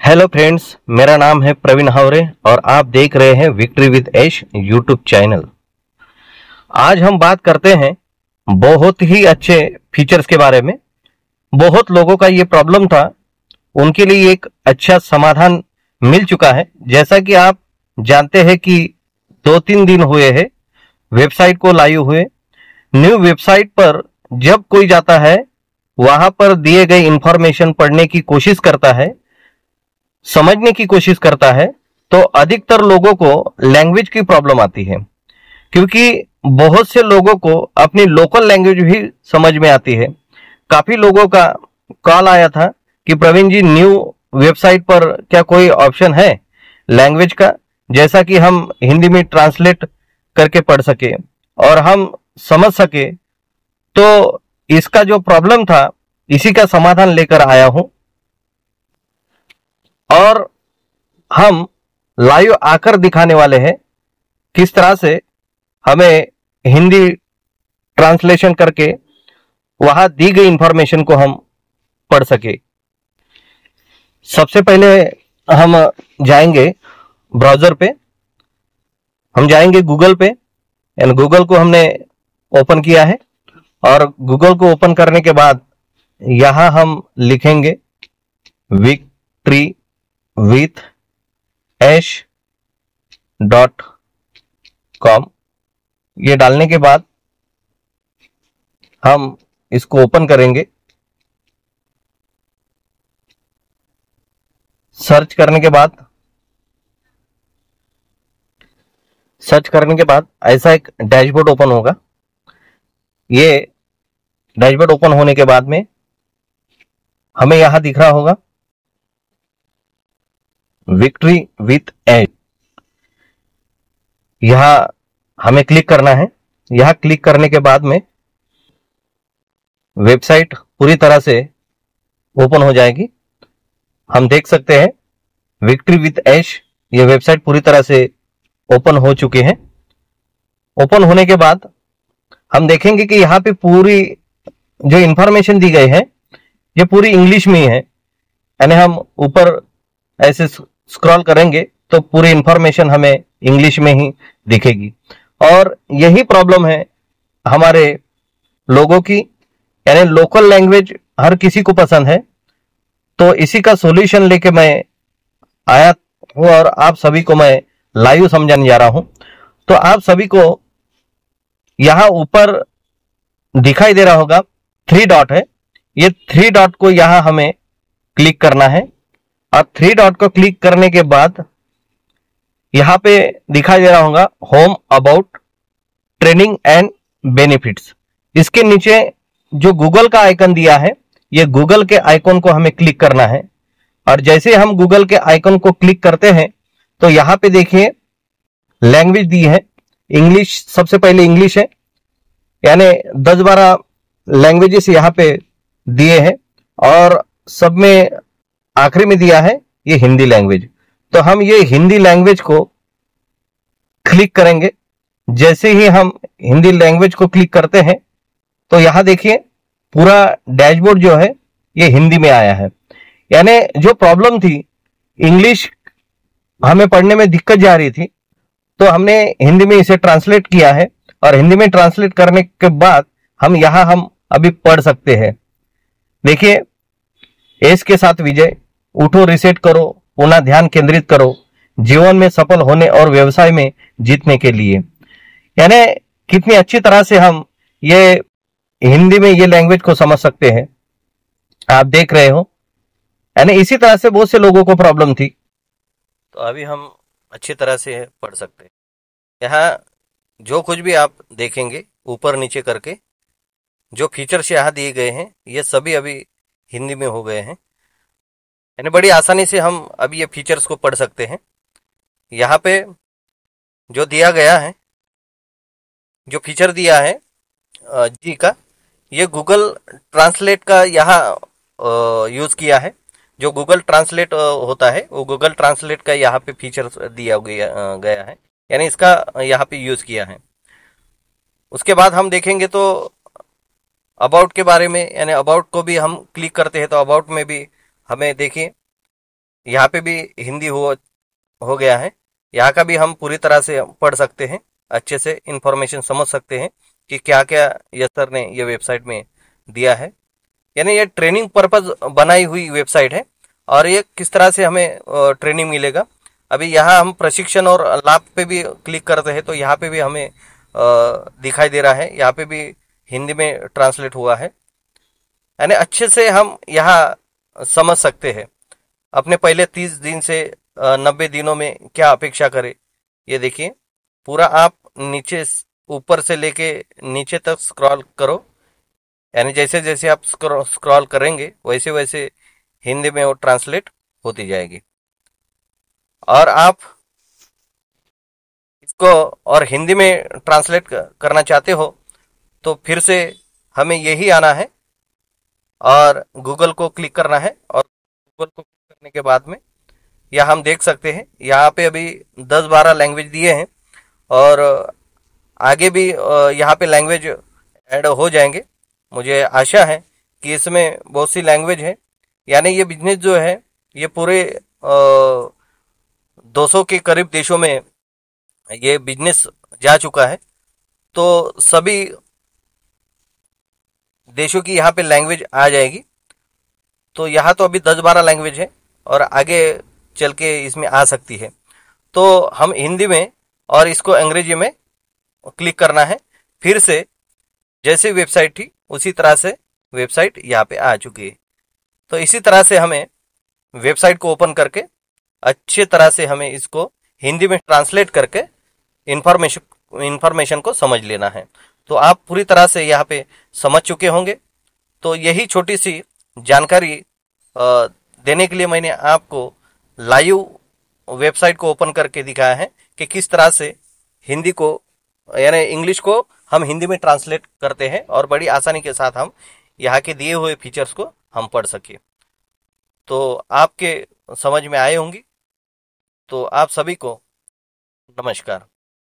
Hello friends, मेरा नाम है प्रवीण हावरे और आप देख रहे हैं victory with Ash YouTube channel. आज हम बात करते हैं बहुत ही अच्छे फीचर्स के बारे में। बहुत लोगों का ये प्रॉब्लम था, उनके लिए एक अच्छा समाधान मिल चुका है। जैसा कि आप जानते हैं कि 2-3 दिन हुए हैं वेबसाइट को लाइव हुए। न्यू वेबसाइट पर जब कोई जाता है, वहां पर दिए गए इंफॉर्मेशन पढ़ने की कोशिश करता है, समझने की कोशिश करता है, तो अधिकतर लोगों को लैंग्वेज की प्रॉब्लम आती है। क्योंकि बहुत से लोगों को अपनी लोकल लैंग्वेज भी समझ में आती है। काफी लोगों का कॉल आया था कि प्रवीण जी, न्यू वेबसाइट पर क्या कोई ऑप्शन है लैंग्वेज का, जैसा कि हम हिंदी में ट्रांसलेट करके पढ़ सके और हम समझ सके। तो इसका जो प्रॉब्लम था, इसी का समाधान लेकर आया हूं और हम लाइव आकर दिखाने वाले हैं किस तरह से हमें हिंदी ट्रांसलेशन करके वहां दी गई इंफॉर्मेशन को हम पढ़ सके। सबसे पहले हम जाएंगे ब्राउजर पे, हम जाएंगे गूगल पे। एंड गूगल को हमने ओपन किया है और गूगल को ओपन करने के बाद यहां हम लिखेंगे विक्ट्री विथ ऐश .com। ये डालने के बाद हम इसको ओपन करेंगे। सर्च करने के बाद ऐसा एक डैशबोर्ड ओपन होगा। ये डैशबोर्ड ओपन होने के बाद में हमें यहां दिख रहा होगा विक्ट्री विथ ऐश। यहां हमें क्लिक करना है। यहां क्लिक करने के बाद में वेबसाइट पूरी तरह से ओपन हो जाएगी। हम देख सकते हैं विक्ट्री विथ ऐश, ये वेबसाइट पूरी तरह से ओपन हो चुकी है। ओपन होने के बाद हम देखेंगे कि यहाँ पे पूरी जो इंफॉर्मेशन दी गई है, ये पूरी इंग्लिश में ही है। यानी हम ऊपर ऐसे स्क्रॉल करेंगे तो पूरी इंफॉर्मेशन हमें इंग्लिश में ही दिखेगी। और यही प्रॉब्लम है हमारे लोगों की, यानी लोकल लैंग्वेज हर किसी को पसंद है। तो इसी का सॉल्यूशन लेके मैं आया हूं और आप सभी को मैं लाइव समझाने जा रहा हूं। तो आप सभी को यहां ऊपर दिखाई दे रहा होगा 3 डॉट है। ये 3 डॉट को यहां हमें क्लिक करना है और 3 डॉट को क्लिक करने के बाद यहां पे दिखाई दे रहा होगा home, about, training and benefits. इसके नीचे जो गूगल का आइकन दिया है, ये गूगल के आइकन को हमें क्लिक करना है। और जैसे हम गूगल के आइकन को क्लिक करते हैं तो यहां पे देखिए लैंग्वेज दी है इंग्लिश। सबसे पहले इंग्लिश है, यानी 10-12 लैंग्वेजेस यहां पे दिए हैं और सब में आखिरी में दिया है ये हिंदी लैंग्वेज। तो हम ये हिंदी लैंग्वेज को क्लिक करेंगे। जैसे ही हम हिंदी लैंग्वेज को क्लिक करते हैं तो यहां देखिए पूरा डैशबोर्ड जो है ये हिंदी में आया है। यानी जो प्रॉब्लम थी, इंग्लिश हमें पढ़ने में दिक्कत जा रही थी, तो हमने हिंदी में इसे ट्रांसलेट किया है और हिंदी में ट्रांसलेट करने के बाद हम अभी पढ़ सकते हैं। देखिए, एस के साथ विजय, उठो, रिसेट करो, पुनः ध्यान केंद्रित करो, जीवन में सफल होने और व्यवसाय में जीतने के लिए। यानी कितनी अच्छी तरह से हम ये हिंदी में ये लैंग्वेज को समझ सकते हैं, आप देख रहे हो। यानी इसी तरह से बहुत से लोगों को प्रॉब्लम थी, तो अभी हम अच्छी तरह से पढ़ सकते हैं। यहाँ जो कुछ भी आप देखेंगे ऊपर नीचे करके, जो फीचर्स यहाँ दिए गए हैं, ये सभी अभी हिंदी में हो गए हैं। यानी बड़ी आसानी से हम अभी ये फीचर्स को पढ़ सकते हैं। यहाँ पे जो दिया गया है, जो फीचर दिया है जी का, ये गूगल ट्रांसलेट का यहाँ यूज़ किया है। जो गूगल ट्रांसलेट होता है, वो गूगल ट्रांसलेट का यहाँ पे फीचर दिया गया है, यानी इसका यहाँ पे यूज़ किया है। उसके बाद हम देखेंगे तो अबाउट के बारे में, यानी अबाउट को भी हम क्लिक करते हैं तो अबाउट में भी हमें देखिए यहाँ पे भी हिंदी हो गया है। यहाँ का भी हम पूरी तरह से पढ़ सकते हैं, अच्छे से इंफॉर्मेशन समझ सकते हैं कि क्या क्या ये सर ने ये वेबसाइट में दिया है। यानी ये ट्रेनिंग पर्पज बनाई हुई वेबसाइट है और ये किस तरह से हमें ट्रेनिंग मिलेगा। अभी यहाँ हम प्रशिक्षण और लाभ पे भी क्लिक करते हैं तो यहाँ पे भी हमें दिखाई दे रहा है, यहाँ पे भी हिंदी में ट्रांसलेट हुआ है। यानी अच्छे से हम यहाँ समझ सकते हैं अपने पहले 30 दिन से 90 दिनों में क्या अपेक्षा करें। ये देखिए पूरा आप नीचे ऊपर से लेके नीचे तक स्क्रॉल करो, यानी जैसे जैसे आप स्क्रॉल करेंगे वैसे वैसे हिंदी में वो ट्रांसलेट होती जाएगी। और आप इसको और हिंदी में ट्रांसलेट करना चाहते हो तो फिर से हमें यही आना है और गूगल को क्लिक करना है। और गूगल को क्लिक करने के बाद में यहाँ हम देख सकते हैं, यहाँ पे अभी 10-12 लैंग्वेज दिए हैं और आगे भी यहाँ पे लैंग्वेज ऐड हो जाएंगे। मुझे आशा है कि इसमें बहुत सी लैंग्वेज है। यानी ये बिजनेस जो है ये पूरे 200 के करीब देशों में ये बिजनेस जा चुका है। तो सभी देशों की यहाँ पे लैंग्वेज आ जाएगी। तो यहाँ तो अभी 10-12 लैंग्वेज है और आगे चल के इसमें आ सकती है। तो हम हिंदी में और इसको अंग्रेजी में क्लिक करना है। फिर से जैसे वेबसाइट थी उसी तरह से वेबसाइट यहाँ पे आ चुकी है। तो इसी तरह से हमें वेबसाइट को ओपन करके अच्छे तरह से हमें इसको हिंदी में ट्रांसलेट करके इंफॉर्मेशन को समझ लेना है। तो आप पूरी तरह से यहाँ पे समझ चुके होंगे। तो यही छोटी सी जानकारी देने के लिए मैंने आपको लाइव वेबसाइट को ओपन करके दिखाया है कि किस तरह से हिंदी को यानी इंग्लिश को हम हिंदी में ट्रांसलेट करते हैं और बड़ी आसानी के साथ हम यहाँ के दिए हुए फीचर्स को हम पढ़ सके। तो आपके समझ में आए होंगी। तो आप सभी को नमस्कार।